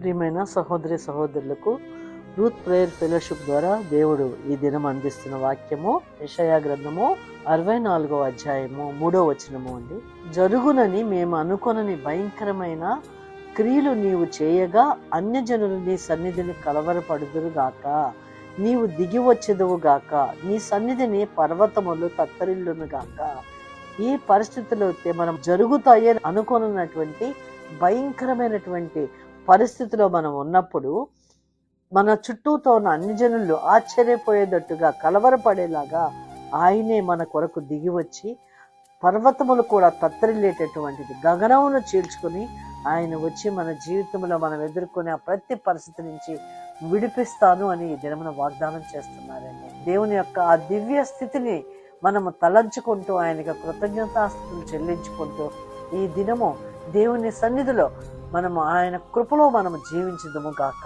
ప్రియమైన సహోదరి సహోదరులకు రూత్ ప్రేయర్ ఫెలోషిప్ ద్వారా దేవుడు ఈ దినం అందిస్తున్న వాక్యము యెషయా గ్రంథము 64వ అధ్యాయము 3వ వచనము అండి. జరుగునని మేము అనుకొనని భయంకరమైన క్రియలు నీవు చేయగా అన్యజనులు నీ సన్నిధిని కలవరపడుదురుగాక. నీవు దిగి వచ్చేదువు గాక, నీ సన్నిధిని పర్వతములు తత్తరిల్లును గాక. ఈ పరిస్థితుల్లో మనం జరుగుతాయని అనుకున్నటువంటి భయంకరమైనటువంటి పరిస్థితిలో మనం ఉన్నప్పుడు మన చుట్టూతో ఉన్న అన్ని జనులు ఆశ్చర్యపోయేటట్టుగా కలవరపడేలాగా ఆయనే మన కొరకు దిగి వచ్చి పర్వతములు కూడా తత్తరిల్లేటటువంటిది గగనమును చీల్చుకుని ఆయన వచ్చి మన జీవితంలో మనం ఎదుర్కొనే ప్రతి పరిస్థితి నుంచి విడిపిస్తాను అని ఈ దినమున వాగ్దానం చేస్తున్నారండి. దేవుని యొక్క ఆ దివ్య స్థితిని మనము తలంచుకుంటూ ఆయనకి కృతజ్ఞతాస్తుతులు చెల్లించుకుంటూ ఈ దినము దేవుని సన్నిధిలో మనము ఆయన కృపలో మనము జీవించుదుము గాక.